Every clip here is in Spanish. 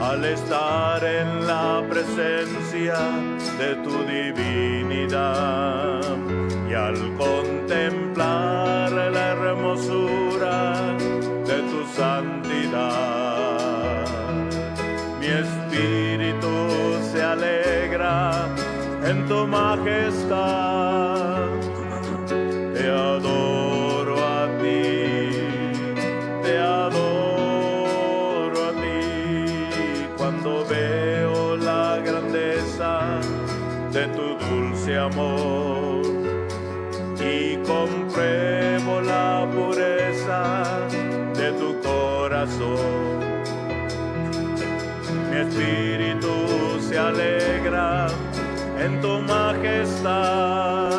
al estar en la presencia de tu divinidad y al contemplar la hermosura de tu santidad. Mi espíritu se alegra en tu majestad. Te adoro a ti, te adoro a ti. Cuando veo la grandeza de tu dulce amor y compruebo la pureza de tu corazón, mi espíritu se alegra en tu majestad.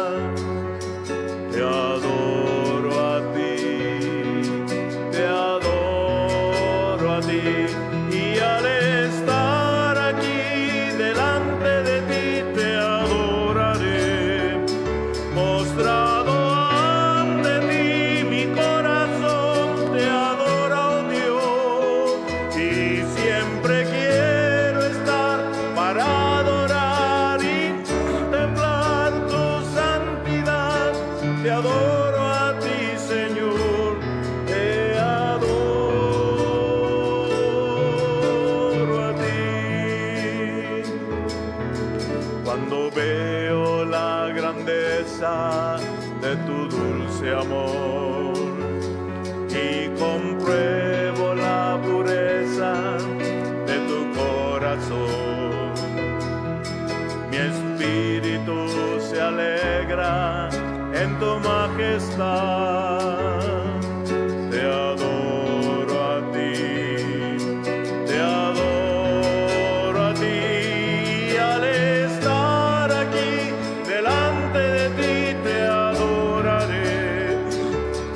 Te adoro a ti, te adoro a ti, y al estar aquí delante de ti te adoraré. Mostrado ante ti mi corazón te adora, oh Dios, y siempre quiero estar para adorar y contemplar tu santidad. Te adoro a ti, Señor, te adoro a ti. Cuando veo la grandeza de tu dulce amor y compruebo la pureza de tu corazón, mi espíritu se alegra en tu majestad. Te adoro a ti, te adoro a ti, y al estar aquí delante de ti te adoraré.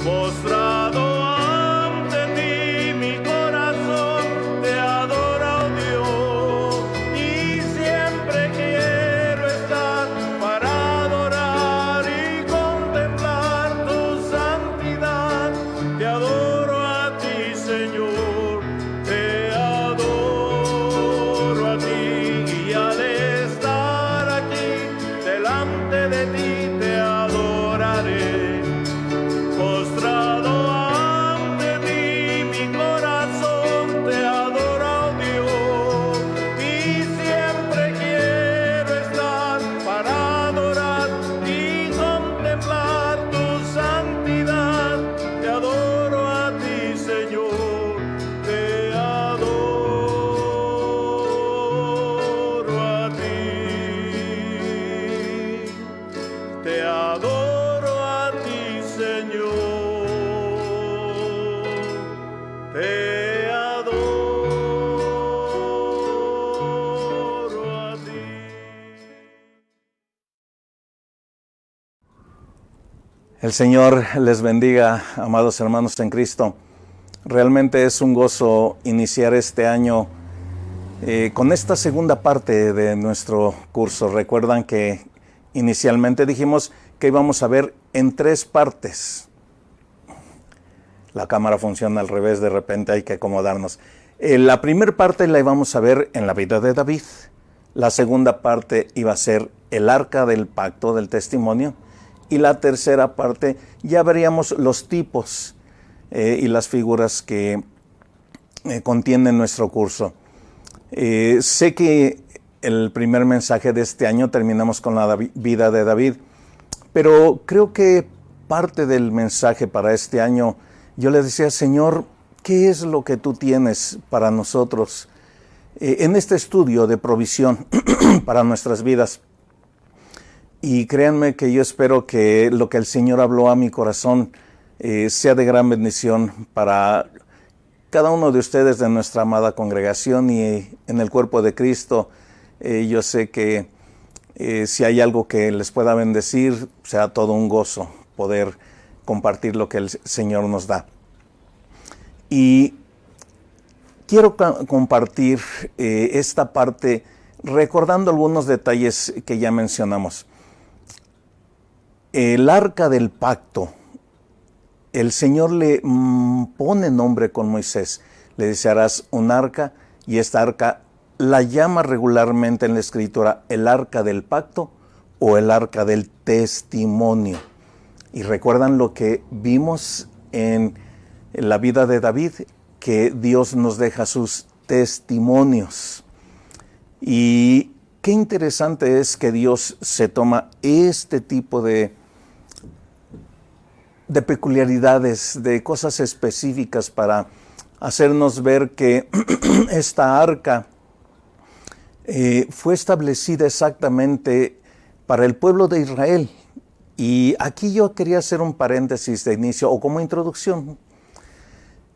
Mostrado ante ti mi corazón te adora, oh Dios, y siempre quiero estar para adorar y contemplar tu santidad. Te adoro a ti, Señor, te adoro a ti, y al estar aquí delante de ti te adoraré. Postrado ante ti mi corazón te adora, oh Dios, y siempre quiero estar para adorar y contemplar tu santidad. Te adoro a ti, Señor, te adoro a ti, te adoro a ti, Señor, te adoro a ti. El Señor les bendiga, amados hermanos en Cristo. Realmente es un gozo iniciar este año con esta segunda parte de nuestro curso. Recuerdan que inicialmente dijimos que íbamos a ver en 3 partes. La cámara funciona al revés, de repente hay que acomodarnos. La primera parte la íbamos a ver en la vida de David. La segunda parte iba a ser el arca del pacto del testimonio. Y la tercera parte ya veríamos los tipos y las figuras que contiene nuestro curso. Sé que el primer mensaje de este año terminamos con la vida de David, pero creo que parte del mensaje para este año, yo le decía, Señor, ¿qué es lo que tú tienes para nosotros en este estudio de provisión para nuestras vidas? Y créanme que yo espero que lo que el Señor habló a mi corazón sea de gran bendición para cada uno de ustedes de nuestra amada congregación y en el cuerpo de Cristo. Yo sé que si hay algo que les pueda bendecir, sea todo un gozo poder compartir lo que el Señor nos da. Y quiero compartir esta parte recordando algunos detalles que ya mencionamos. El arca del pacto, el Señor le pone nombre con Moisés. Le dice, harás un arca y esta arca la llama regularmente en la Escritura el arca del pacto o el arca del testimonio. Y recuerdan lo que vimos en la vida de David, que Dios nos deja sus testimonios. Y qué interesante es que Dios se toma este tipo de peculiaridades, de cosas específicas para hacernos ver que esta arca fue establecida exactamente para el pueblo de Israel. Y aquí yo quería hacer un paréntesis de inicio o como introducción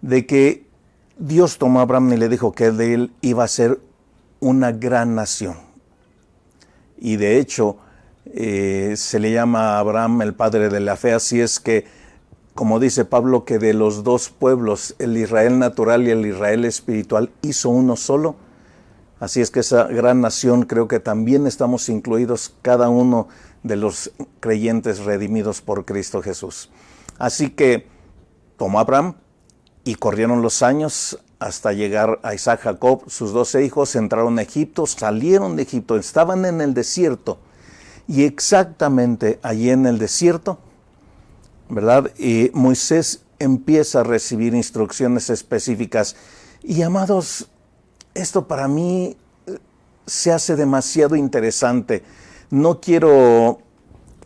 de que Dios tomó a Abraham y le dijo que de él iba a ser una gran nación. Y de hecho se le llama a Abraham el padre de la fe, así es que, como dice Pablo, que de los dos pueblos, el Israel natural y el Israel espiritual, hizo uno solo. Así es que esa gran nación creo que también estamos incluidos cada uno de los creyentes redimidos por Cristo Jesús. Así que tomó a Abraham y corrieron los años hasta llegar a Isaac, Jacob, sus 12 hijos, entraron a Egipto, salieron de Egipto, estaban en el desierto. Y exactamente allí en el desierto, ¿verdad? Y Moisés empieza a recibir instrucciones específicas. Y amados, esto para mí se hace demasiado interesante. No quiero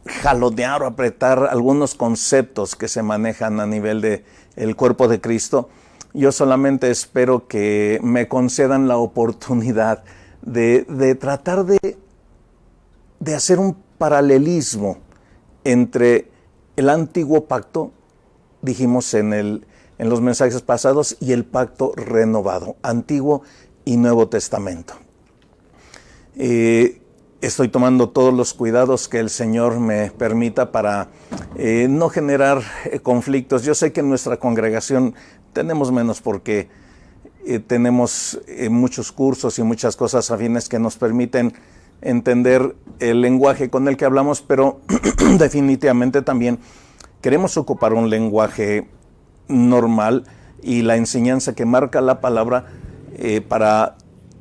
jalonear o apretar algunos conceptos que se manejan a nivel del cuerpo de Cristo. Yo solamente espero que me concedan la oportunidad de tratar de hacer un paralelismo entre el antiguo pacto, dijimos en los mensajes pasados, y el pacto renovado, Antiguo y Nuevo Testamento. Estoy tomando todos los cuidados que el Señor me permita para no generar conflictos. Yo sé que en nuestra congregación tenemos menos porque tenemos muchos cursos y muchas cosas afines que nos permiten entender el lenguaje con el que hablamos, pero definitivamente también queremos ocupar un lenguaje normal y la enseñanza que marca la palabra para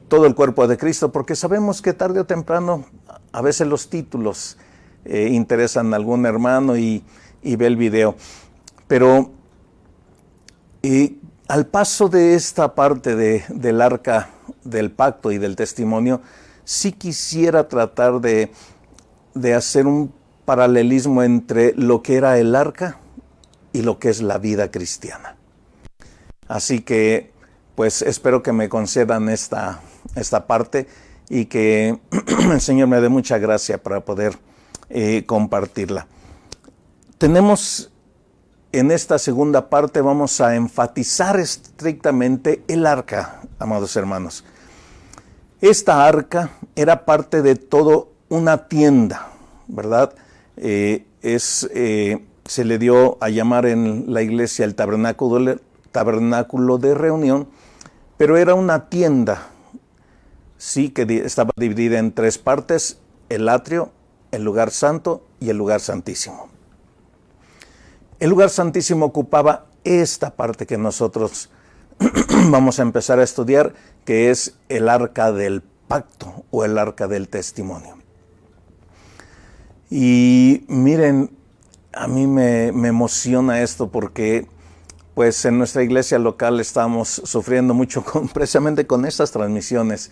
todo el cuerpo de Cristo, porque sabemos que tarde o temprano a veces los títulos interesan a algún hermano y ve el video. Pero al paso de esta parte del arca del pacto y del testimonio, sí quisiera tratar de hacer un paralelismo entre lo que era el arca y lo que es la vida cristiana. Así que, pues, espero que me concedan esta parte y que el Señor me dé mucha gracia para poder compartirla. Tenemos en esta segunda parte, vamos a enfatizar estrictamente el arca, amados hermanos. Esta arca era parte de toda una tienda, ¿verdad? Se le dio a llamar en la iglesia el tabernáculo de reunión, pero era una tienda, sí, que estaba dividida en tres partes: el atrio, el lugar santo y el lugar santísimo. El lugar santísimo ocupaba esta parte que nosotros vamos a empezar a estudiar, que es el arca del pacto o el arca del testimonio. Y miren, a mí me emociona esto porque pues en nuestra iglesia local estábamos sufriendo mucho precisamente con estas transmisiones,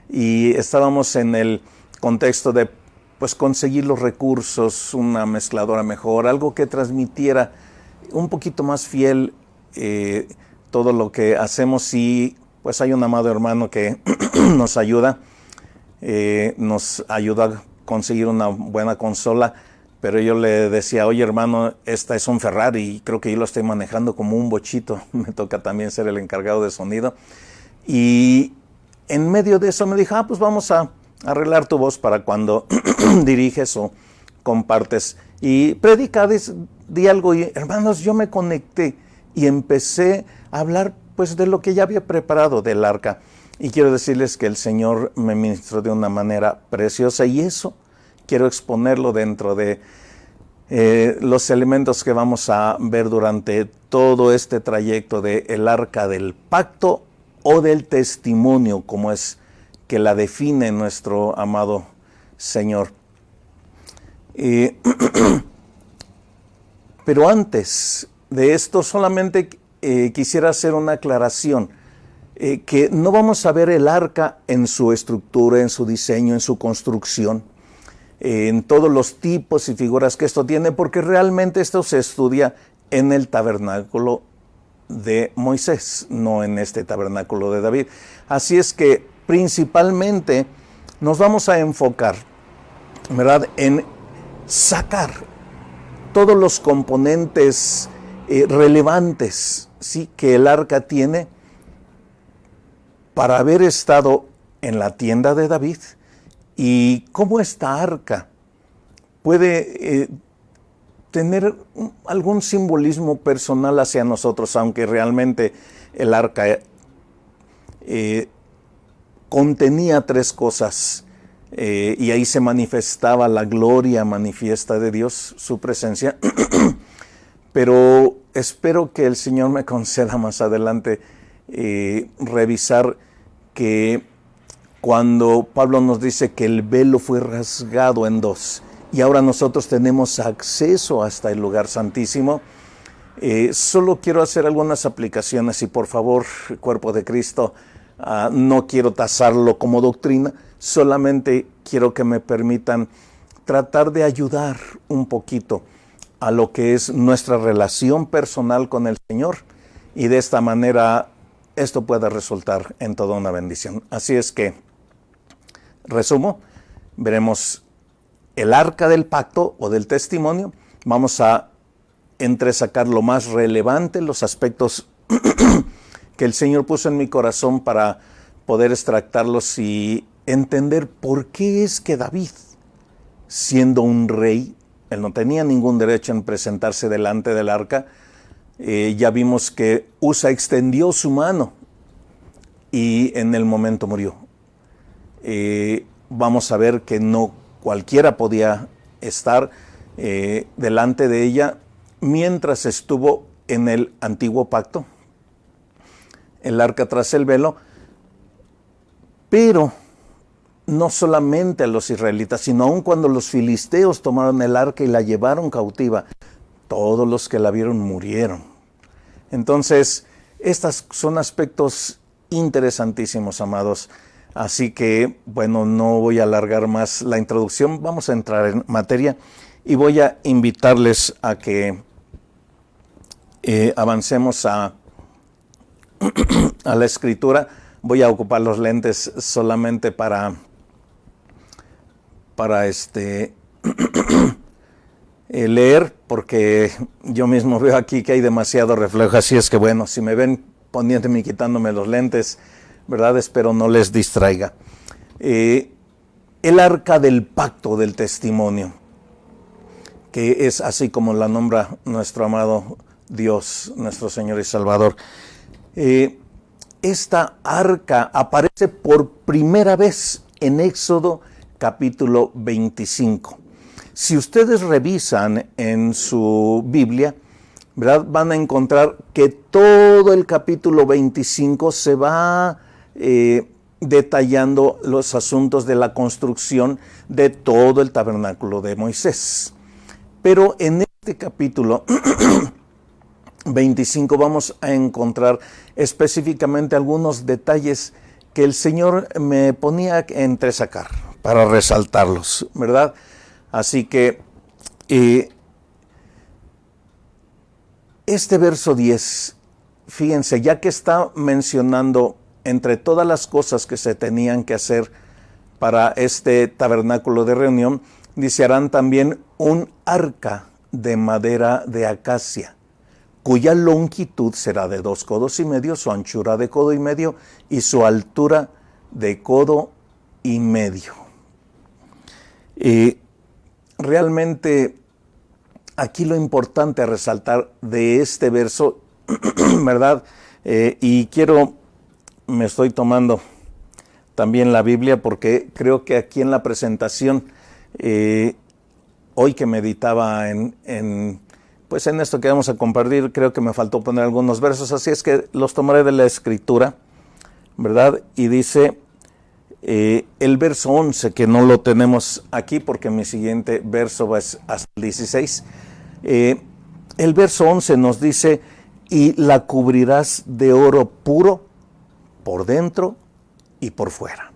y estábamos en el contexto de pues conseguir los recursos, una mezcladora mejor, algo que transmitiera un poquito más fiel todo lo que hacemos. Y pues hay un amado hermano que nos ayuda a conseguir una buena consola, pero yo le decía: oye hermano, esta es un Ferrari y creo que yo lo estoy manejando como un bochito, me toca también ser el encargado de sonido. Y en medio de eso me dijo: pues vamos a arreglar tu voz para cuando diriges o compartes y predicas, di algo. Y hermanos, yo me conecté y empecé a hablar pues de lo que ya había preparado del arca, y quiero decirles que el Señor me ministró de una manera preciosa, y eso quiero exponerlo dentro de los elementos que vamos a ver durante todo este trayecto del arca del pacto o del testimonio, como es que la define nuestro amado Señor. Pero antes de esto solamente quisiera hacer una aclaración, que no vamos a ver el arca en su estructura, en su diseño, en su construcción, en todos los tipos y figuras que esto tiene, porque realmente esto se estudia en el tabernáculo de Moisés, no en este tabernáculo de David. Así es que principalmente nos vamos a enfocar, ¿verdad?, en sacar todos los componentes relevantes, ¿sí?, que el arca tiene para haber estado en la tienda de David, y cómo esta arca puede tener algún simbolismo personal hacia nosotros, aunque realmente el arca contenía tres cosas, y ahí se manifestaba la gloria manifiesta de Dios, su presencia. Pero espero que el Señor me conceda más adelante revisar que cuando Pablo nos dice que el velo fue rasgado en dos y ahora nosotros tenemos acceso hasta el lugar santísimo, solo quiero hacer algunas aplicaciones y por favor, cuerpo de Cristo, no quiero tasarlo como doctrina, solamente quiero que me permitan tratar de ayudar un poquito a lo que es nuestra relación personal con el Señor, y de esta manera esto pueda resultar en toda una bendición. Así es que, resumo, veremos el arca del pacto o del testimonio. Vamos a entresacar lo más relevante, los aspectos que el Señor puso en mi corazón para poder extractarlos y entender por qué es que David, siendo un rey, él no tenía ningún derecho en presentarse delante del arca. Ya vimos que Usa extendió su mano y en el momento murió. Vamos a ver que no cualquiera podía estar delante de ella mientras estuvo en el antiguo pacto, el arca tras el velo. Pero no solamente a los israelitas, sino aun cuando los filisteos tomaron el arca y la llevaron cautiva, todos los que la vieron murieron. Entonces, estos son aspectos interesantísimos, amados. Así que, bueno, no voy a alargar más la introducción, vamos a entrar en materia y voy a invitarles a que avancemos a la escritura. Voy a ocupar los lentes solamente para leer, porque yo mismo veo aquí que hay demasiado reflejo, así es que bueno, si me ven poniéndome y quitándome los lentes, ¿verdad?, espero no les distraiga. El arca del pacto del testimonio, que es así como la nombra nuestro amado Dios, nuestro Señor y Salvador. Esta arca aparece por primera vez en Éxodo capítulo 25. Si ustedes revisan en su Biblia, ¿verdad?, van a encontrar que todo el capítulo 25 se va detallando los asuntos de la construcción de todo el tabernáculo de Moisés. Pero en este capítulo 25 vamos a encontrar específicamente algunos detalles que el Señor me ponía a entresacar para resaltarlos, ¿verdad? Así que este verso 10, fíjense, ya que está mencionando entre todas las cosas que se tenían que hacer para este tabernáculo de reunión, dice: harán también un arca de madera de acacia, cuya longitud será de 2 codos y medio, su anchura de codo y medio y su altura de codo y medio. Realmente aquí lo importante a resaltar de este verso, ¿verdad? Y me estoy tomando también la Biblia porque creo que aquí en la presentación, hoy que meditaba en esto que vamos a compartir, creo que me faltó poner algunos versos, así es que los tomaré de la Escritura ¿verdad? Y dice el verso 11, que no lo tenemos aquí porque mi siguiente verso va hasta el 16. El verso 11 nos dice, y la cubrirás de oro puro por dentro y por fuera.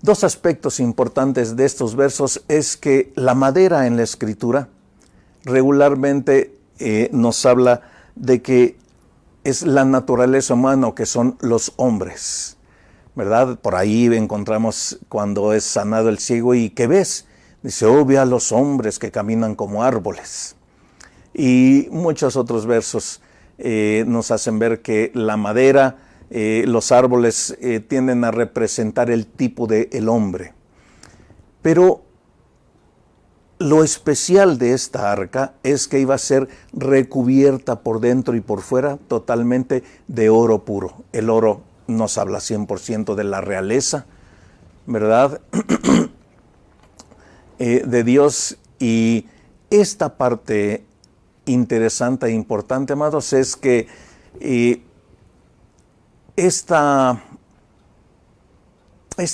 Dos aspectos importantes de estos versos es que la madera en la Escritura regularmente nos habla de que es la naturaleza humana, que son los hombres, ¿verdad? Por ahí encontramos cuando es sanado el ciego y ¿qué ves? Dice, oh, ve a los hombres que caminan como árboles. Y muchos otros versos nos hacen ver que la madera, los árboles tienden a representar el tipo del hombre. Pero lo especial de esta arca es que iba a ser recubierta por dentro y por fuera totalmente de oro puro. El oro nos habla 100% de la realeza, ¿verdad? De Dios. Y esta parte interesante e importante, amados, es que esta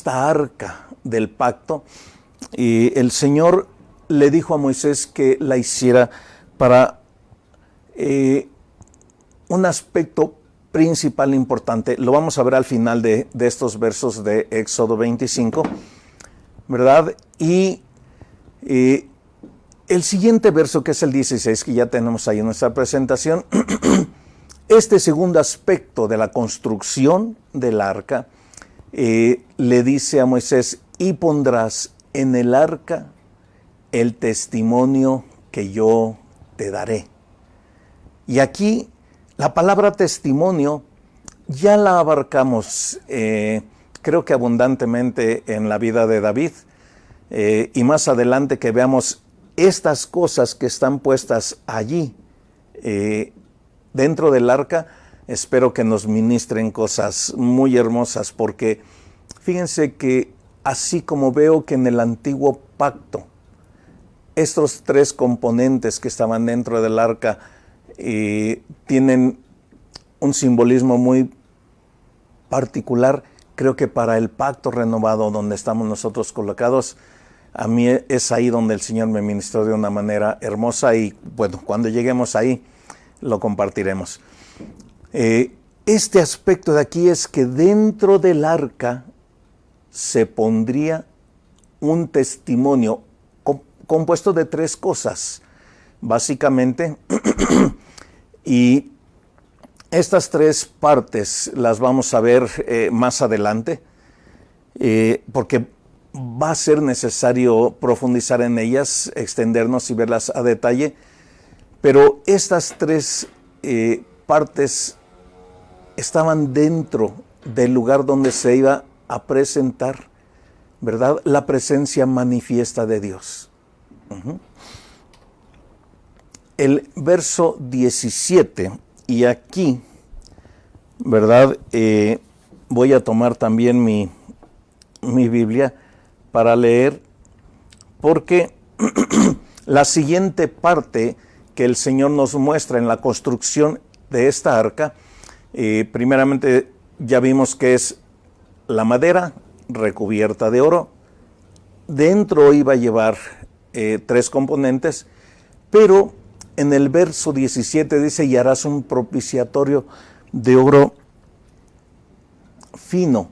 arca del pacto, el Señor le dijo a Moisés que la hiciera para un aspecto principal importante. Lo vamos a ver al final de estos versos de Éxodo 25, ¿verdad? Y el siguiente verso, que es el 16, que ya tenemos ahí en nuestra presentación, este segundo aspecto de la construcción del arca, le dice a Moisés, y pondrás en el arca el testimonio que yo te daré. Y aquí la palabra testimonio ya la abarcamos, creo que abundantemente en la vida de David, y más adelante que veamos estas cosas que están puestas allí dentro del arca, espero que nos ministren cosas muy hermosas, porque fíjense que así como veo que en el antiguo pacto estos tres componentes que estaban dentro del arca tienen un simbolismo muy particular, creo que para el pacto renovado donde estamos nosotros colocados, a mí es ahí donde el Señor me ministró de una manera hermosa, y bueno, cuando lleguemos ahí lo compartiremos. Este aspecto de aquí es que dentro del arca se pondría un testimonio compuesto de tres cosas, básicamente, y estas tres partes las vamos a ver más adelante, porque va a ser necesario profundizar en ellas, extendernos y verlas a detalle, pero estas tres partes estaban dentro del lugar donde se iba a presentar, ¿verdad?, la presencia manifiesta de Dios. El verso 17, y aquí, ¿verdad?, voy a tomar también mi Biblia para leer, porque la siguiente parte que el Señor nos muestra en la construcción de esta arca, primeramente ya vimos que es la madera recubierta de oro. Dentro iba a llevar tres componentes, pero en el verso 17 dice, y harás un propiciatorio de oro fino,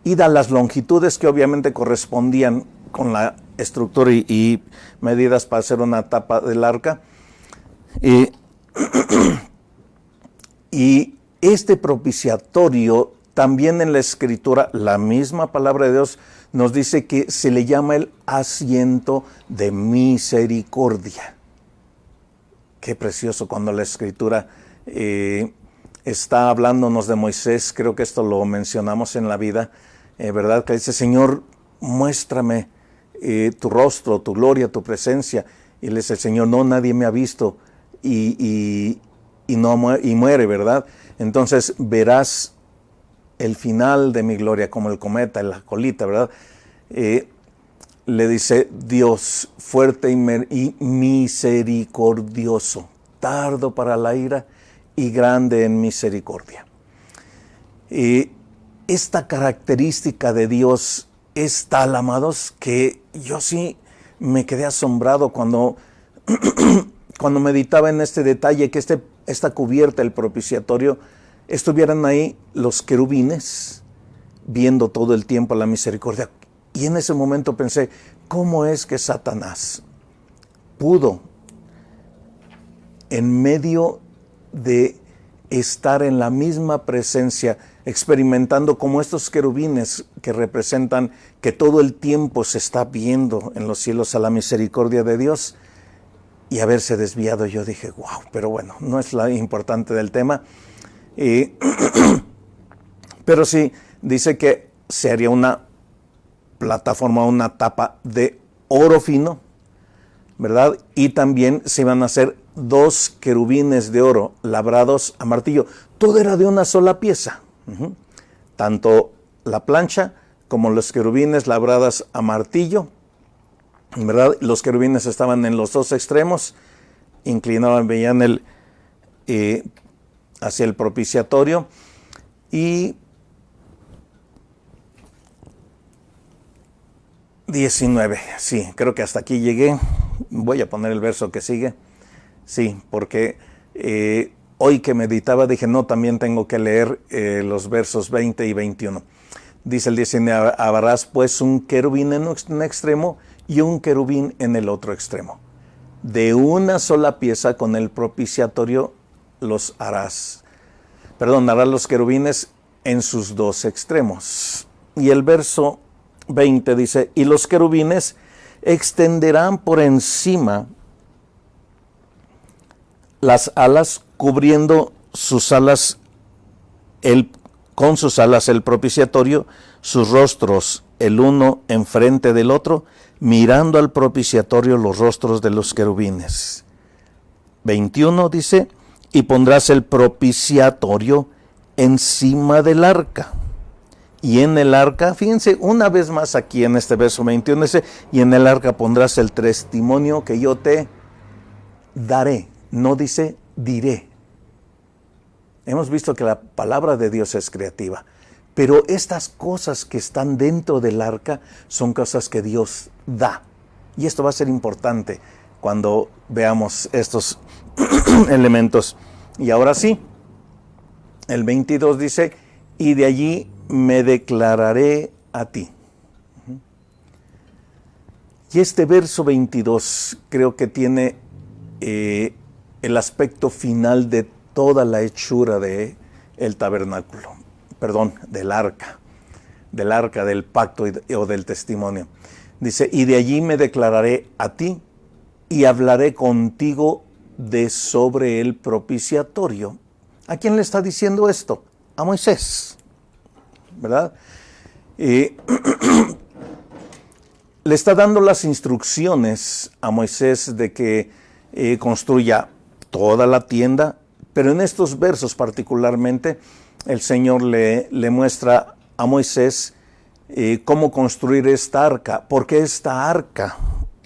y da las longitudes que obviamente correspondían con la estructura y medidas para hacer una tapa del arca. Y este propiciatorio, también en la Escritura, la misma palabra de Dios nos dice que se le llama el asiento de misericordia. Qué precioso cuando la Escritura está hablándonos de Moisés. Creo que esto lo mencionamos en la vida, ¿verdad? Que dice, Señor, muéstrame tu rostro, tu gloria, tu presencia. Y le dice el Señor, no, nadie me ha visto, y muere, ¿verdad? Entonces verás el final de mi gloria como el cometa, la colita, ¿verdad? Le dice Dios, fuerte y misericordioso, tardo para la ira y grande en misericordia. Esta característica de Dios es tal, amados, que yo sí me quedé asombrado cuando meditaba en este detalle, que esta cubierta, el propiciatorio, estuvieran ahí los querubines viendo todo el tiempo la misericordia. Y en ese momento pensé, ¿cómo es que Satanás pudo, en medio de estar en la misma presencia, experimentando como estos querubines que representan que todo el tiempo se está viendo en los cielos a la misericordia de Dios, y haberse desviado? Yo dije, wow, pero bueno, no es lo importante del tema. Pero sí, dice que se haría una plataforma, una tapa de oro fino, ¿verdad? Y también se iban a hacer 2 querubines de oro labrados a martillo. Todo era de una sola pieza. Tanto la plancha como los querubines labradas a martillo, ¿verdad? Los querubines estaban en los 2 extremos, inclinaban, veían hacia el propiciatorio. Y 19, sí, creo que hasta aquí llegué. Voy a poner el verso que sigue. Sí, porque hoy que meditaba dije, no, también tengo que leer los versos 20 y 21. Dice el 19, harás pues un querubín en un extremo y un querubín en el otro extremo. De una sola pieza con el propiciatorio los harás. Harás los querubines en sus 2 extremos. Y el verso 20 dice, y los querubines extenderán por encima las alas, cubriendo sus alas con sus alas el propiciatorio, sus rostros el uno enfrente del otro, mirando al propiciatorio los rostros de los querubines. 21 dice, y pondrás el propiciatorio encima del arca. Y en el arca, fíjense una vez más aquí en este verso 21, dice, y en el arca pondrás el testimonio que yo te daré. No dice diré. Hemos visto que la palabra de Dios es creativa, pero estas cosas que están dentro del arca son cosas que Dios da. Y esto va a ser importante cuando veamos estos elementos. Y ahora sí, el 22 dice, y de allí me declararé a ti. Y este verso 22 creo que tiene el aspecto final de toda la hechura de el tabernáculo, del arca del pacto o del testimonio. Dice, y de allí me declararé a ti y hablaré contigo de sobre el propiciatorio. ¿A quién le está diciendo esto? A Moisés, ¿verdad? Le está dando las instrucciones a Moisés de que construya toda la tienda, pero en estos versos particularmente el Señor le muestra a Moisés cómo construir esta arca, porque esta arca,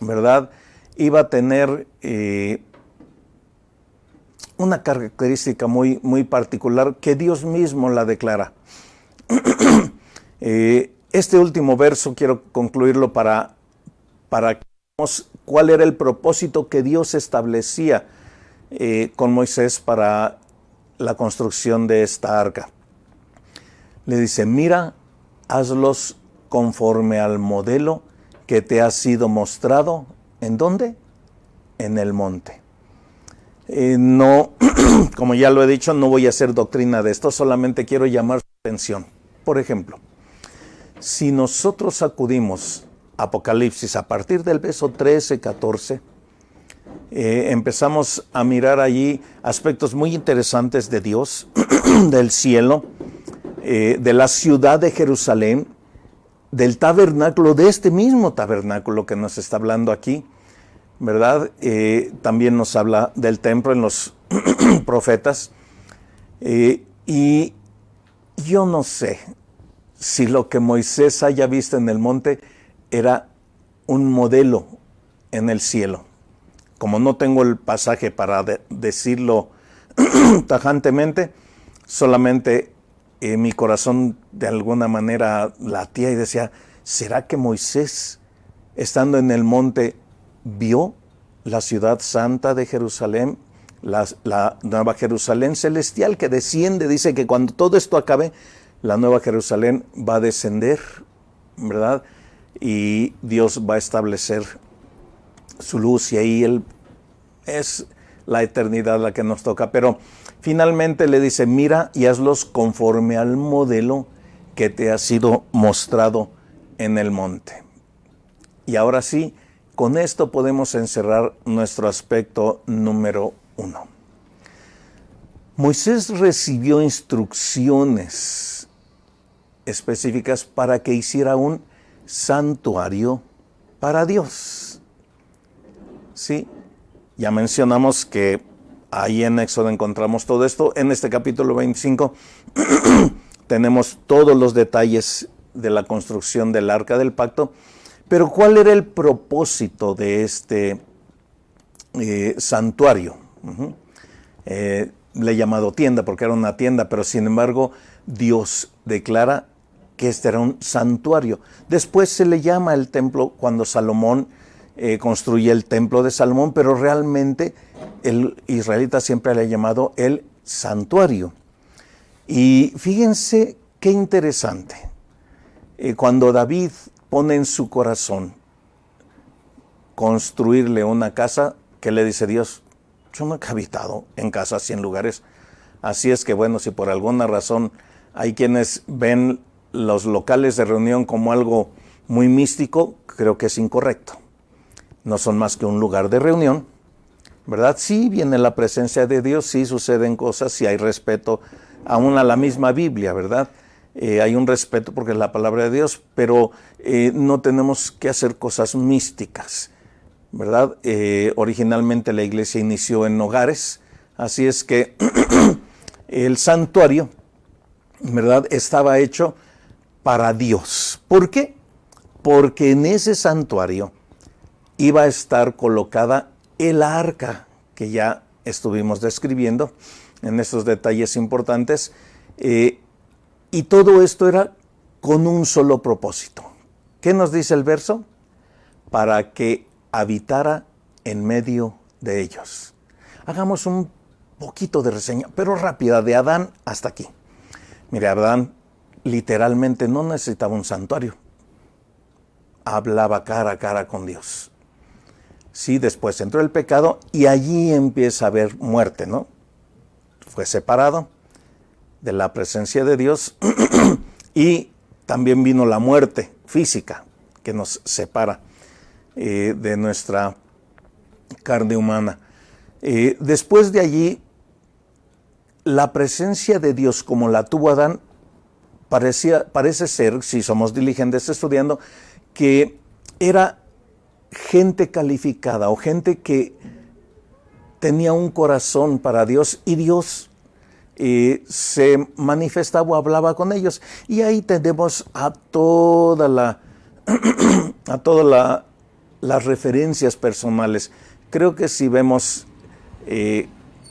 ¿verdad?, iba a tener una característica muy, muy particular que Dios mismo la declara. Este último verso quiero concluirlo para que veamos cuál era el propósito que Dios establecía con Moisés para la construcción de esta arca. Le dice, mira, hazlos conforme al modelo que te ha sido mostrado. ¿En dónde? En el monte. No, como ya lo he dicho, no voy a hacer doctrina de esto, solamente quiero llamar su atención. Por ejemplo, si nosotros acudimos a Apocalipsis a partir del verso 13, 14, empezamos a mirar allí aspectos muy interesantes de Dios, del cielo, de la ciudad de Jerusalén, del tabernáculo, de este mismo tabernáculo que nos está hablando aquí, ¿verdad? También nos habla del templo en los profetas. Y yo no sé si lo que Moisés haya visto en el monte era un modelo en el cielo. Como no tengo el pasaje para decirlo tajantemente, solamente mi corazón de alguna manera latía y decía, ¿será que Moisés, estando en el monte, vio la ciudad santa de Jerusalén, la nueva Jerusalén celestial que desciende? Dice que cuando todo esto acabe, la nueva Jerusalén va a descender, ¿verdad? Y Dios va a establecer su luz, y ahí es la eternidad la que nos toca. Pero finalmente le dice, mira y hazlos conforme al modelo que te ha sido mostrado en el monte. Y ahora sí, con esto podemos encerrar nuestro aspecto número 1. Moisés recibió instrucciones específicas para que hiciera un santuario para Dios. Sí, ya mencionamos que ahí en Éxodo encontramos todo esto. En este capítulo 25 tenemos todos los detalles de la construcción del Arca del Pacto. Pero ¿cuál era el propósito de este santuario? Le he llamado tienda porque era una tienda, pero sin embargo Dios declara que este era un santuario. Después se le llama el templo cuando Salomón construye el templo de Salomón, pero realmente el israelita siempre le ha llamado el santuario. Y fíjense qué interesante. Cuando David pone en su corazón construirle una casa, ¿qué le dice Dios? Yo nunca he habitado en casas y en lugares. Así es que bueno, si por alguna razón hay quienes ven los locales de reunión como algo muy místico, creo que es incorrecto. No son más que un lugar de reunión, ¿verdad? Sí viene la presencia de Dios, sí suceden cosas, sí hay respeto aún a la misma Biblia, ¿verdad? Hay un respeto porque es la palabra de Dios, pero no tenemos que hacer cosas místicas, ¿verdad? Originalmente la iglesia inició en hogares, así es que el santuario, ¿verdad?, estaba hecho para Dios. ¿Por qué? Porque en ese santuario iba a estar colocada el arca, que ya estuvimos describiendo en estos detalles importantes, y todo esto era con un solo propósito. ¿Qué nos dice el verso? Para que habitara en medio de ellos. Hagamos un poquito de reseña, pero rápida, de Adán hasta aquí. Mire, Adán literalmente no necesitaba un santuario. Hablaba cara a cara con Dios. Sí, después entró el pecado y allí empieza a haber muerte, ¿no? Fue separado de la presencia de Dios y también vino la muerte física que nos separa de nuestra carne humana. Después de allí, la presencia de Dios como la tuvo Adán, parece ser, si somos diligentes estudiando, que era gente calificada o gente que tenía un corazón para Dios, y Dios se manifestaba o hablaba con ellos. Y ahí tenemos a todas las referencias personales. Creo que si vemos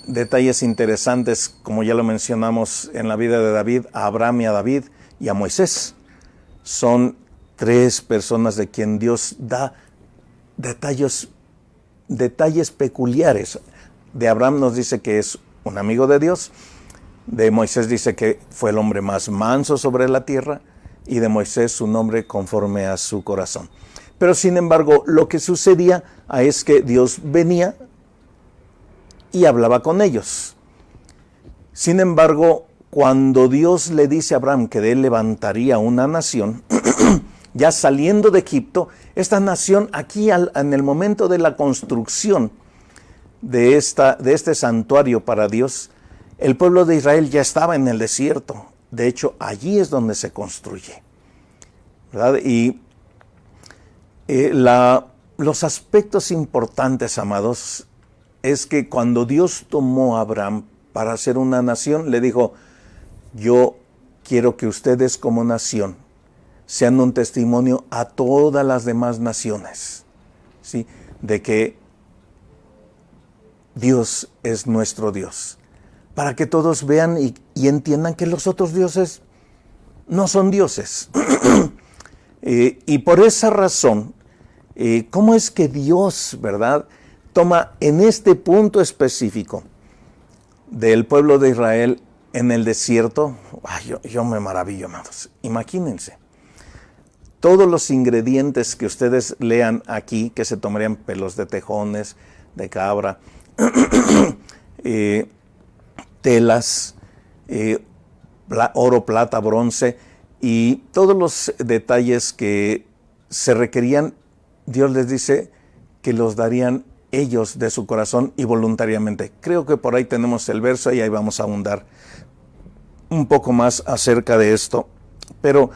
detalles interesantes, como ya lo mencionamos en la vida de David, a Abraham y a David y a Moisés, son tres personas de quien Dios da detalles peculiares. De Abraham nos dice que es un amigo de Dios, de Moisés dice que fue el hombre más manso sobre la tierra, y de Moisés un hombre conforme a su corazón. Pero sin embargo, lo que sucedía es que Dios venía y hablaba con ellos. Sin embargo, cuando Dios le dice a Abraham que de él levantaría una nación, ya saliendo de Egipto, esta nación aquí en el momento de la construcción de este santuario para Dios, el pueblo de Israel ya estaba en el desierto. De hecho, allí es donde se construye, ¿verdad? Y los aspectos importantes, amados, es que cuando Dios tomó a Abraham para hacer una nación, le dijo, yo quiero que ustedes como nación sean un testimonio a todas las demás naciones, ¿sí?, de que Dios es nuestro Dios. para que todos vean y entiendan que los otros dioses no son dioses. Y por esa razón, ¿cómo es que Dios, verdad, toma en este punto específico del pueblo de Israel en el desierto? Yo me maravillo, amados. Imagínense. Todos los ingredientes que ustedes lean aquí, que se tomarían pelos de tejones, de cabra, telas, oro, plata, bronce, y todos los detalles que se requerían, Dios les dice que los darían ellos de su corazón y voluntariamente. Creo que por ahí tenemos el verso y ahí vamos a ahondar un poco más acerca de esto. Pero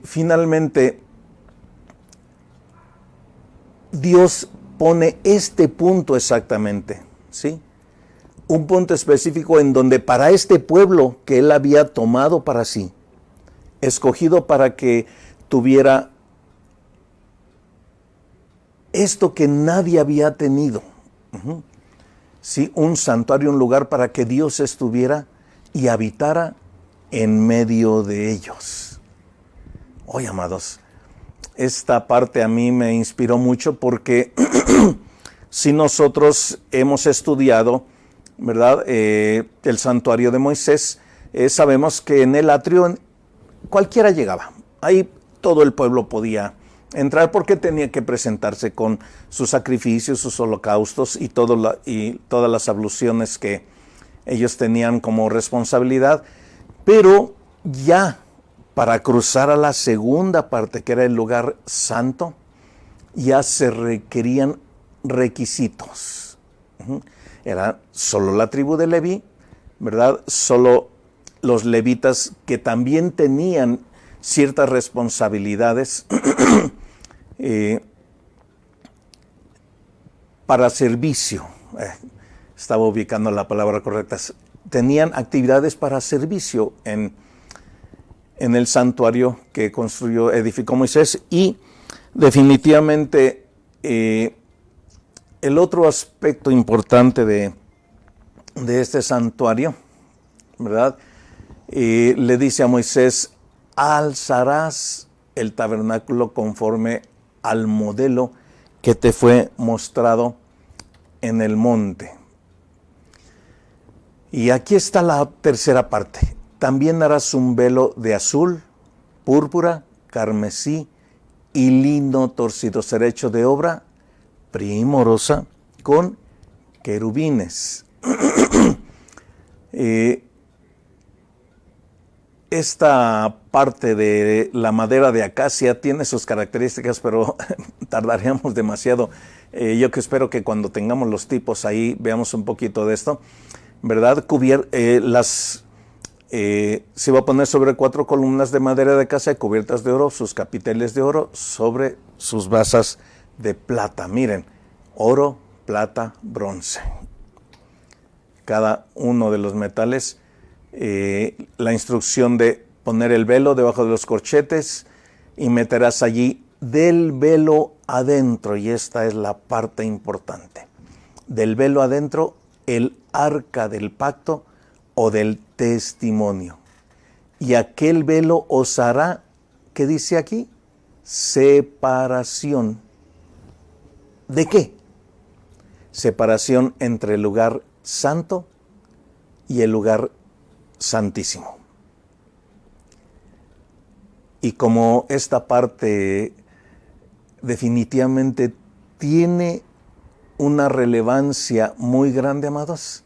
finalmente, Dios pone este punto exactamente, ¿sí? Un punto específico en donde para este pueblo que Él había tomado para sí, escogido para que tuviera esto que nadie había tenido, ¿sí? Un santuario, un lugar para que Dios estuviera y habitara en medio de ellos. Oye, amados, esta parte a mí me inspiró mucho porque si nosotros hemos estudiado, ¿verdad?, el santuario de Moisés, sabemos que en el atrio cualquiera llegaba. Ahí todo el pueblo podía entrar porque tenía que presentarse con sus sacrificios, sus holocaustos y todas las abluciones que ellos tenían como responsabilidad. Pero ya para cruzar a la segunda parte, que era el lugar santo, ya se requerían requisitos. Era solo la tribu de Leví, ¿verdad? Solo los levitas que también tenían ciertas responsabilidades para servicio. Estaba ubicando la palabra correcta. Tenían actividades para servicio en el santuario que edificó Moisés. Y definitivamente el otro aspecto importante de este santuario, ¿verdad?, le dice a Moisés: alzarás el tabernáculo conforme al modelo que te fue mostrado en el monte. Y aquí está la tercera parte. También harás un velo de azul, púrpura, carmesí y lino torcido. Será hecho de obra primorosa con querubines. Esta parte de la madera de acacia tiene sus características, pero tardaríamos demasiado. Yo que espero que cuando tengamos los tipos ahí veamos un poquito de esto, ¿verdad? Se va a poner sobre 4 columnas de madera de acacia cubiertas de oro, sus capiteles de oro sobre sus basas de plata. Miren, oro, plata, bronce. Cada uno de los metales. La instrucción de poner el velo debajo de los corchetes y meterás allí del velo adentro, y esta es la parte importante, del velo adentro el arca del pacto o del testimonio, y aquel velo os hará, ¿qué dice aquí? Separación. ¿De qué? Separación entre el lugar santo y el lugar santísimo. Y como esta parte definitivamente tiene una relevancia muy grande, amados,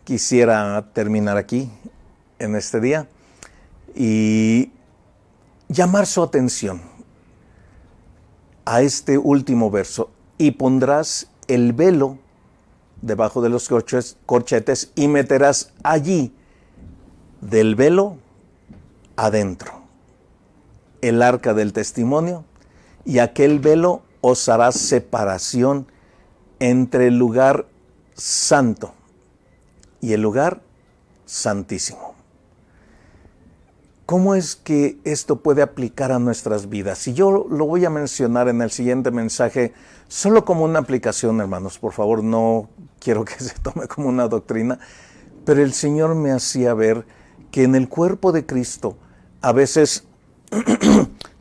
quisiera terminar aquí en este día y llamar su atención a este último verso: y pondrás el velo debajo de los corchetes y meterás allí del velo adentro el arca del testimonio, y aquel velo os hará separación entre el lugar santo y el lugar santísimo. ¿Cómo es que esto puede aplicar a nuestras vidas? Y yo lo voy a mencionar en el siguiente mensaje solo como una aplicación, hermanos. Por favor, no quiero que se tome como una doctrina, pero el Señor me hacía ver que en el cuerpo de Cristo a veces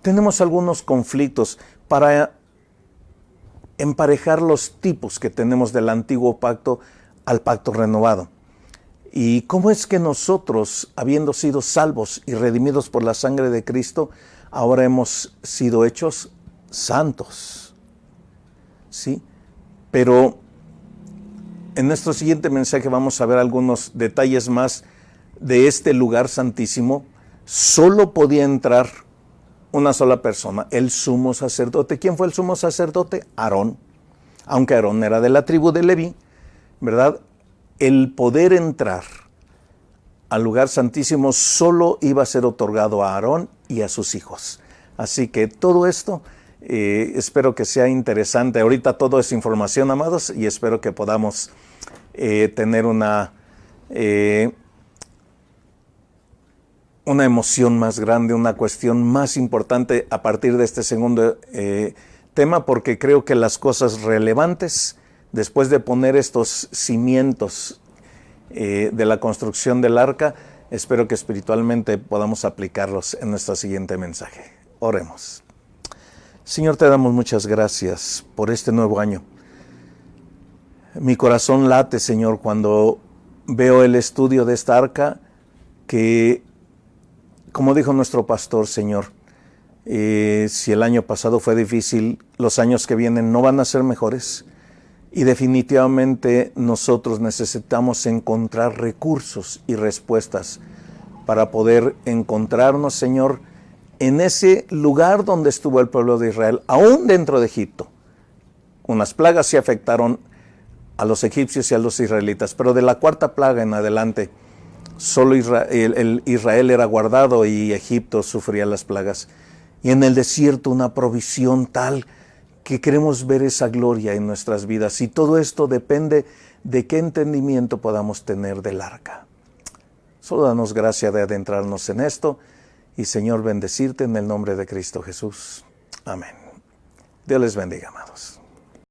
tenemos algunos conflictos para emparejar los tipos que tenemos del antiguo pacto al pacto renovado. ¿Y cómo es que nosotros, habiendo sido salvos y redimidos por la sangre de Cristo, ahora hemos sido hechos santos? ¿Sí? Pero en nuestro siguiente mensaje vamos a ver algunos detalles más de este lugar santísimo. Solo podía entrar una sola persona, el sumo sacerdote. ¿Quién fue el sumo sacerdote? Aarón. Aunque Aarón era de la tribu de Leví, ¿verdad? El poder entrar al lugar santísimo solo iba a ser otorgado a Aarón y a sus hijos. Así que todo esto espero que sea interesante. Ahorita todo es información, amados, y espero que podamos tener una emoción más grande, una cuestión más importante a partir de este segundo tema, porque creo que las cosas relevantes, después de poner estos cimientos de la construcción del arca, espero que espiritualmente podamos aplicarlos en nuestro siguiente mensaje. Oremos. Señor, te damos muchas gracias por este nuevo año. Mi corazón late, Señor, cuando veo el estudio de esta arca, que, como dijo nuestro pastor, Señor, si el año pasado fue difícil, los años que vienen no van a ser mejores. Y definitivamente nosotros necesitamos encontrar recursos y respuestas para poder encontrarnos, Señor, en ese lugar donde estuvo el pueblo de Israel, aún dentro de Egipto. Unas plagas sí afectaron a los egipcios y a los israelitas, pero de la cuarta plaga en adelante, solo Israel era guardado y Egipto sufría las plagas. Y en el desierto una provisión tal que queremos ver esa gloria en nuestras vidas. Y todo esto depende de qué entendimiento podamos tener del arca. Solo danos gracia de adentrarnos en esto. Y Señor, bendecirte en el nombre de Cristo Jesús. Amén. Dios les bendiga, amados.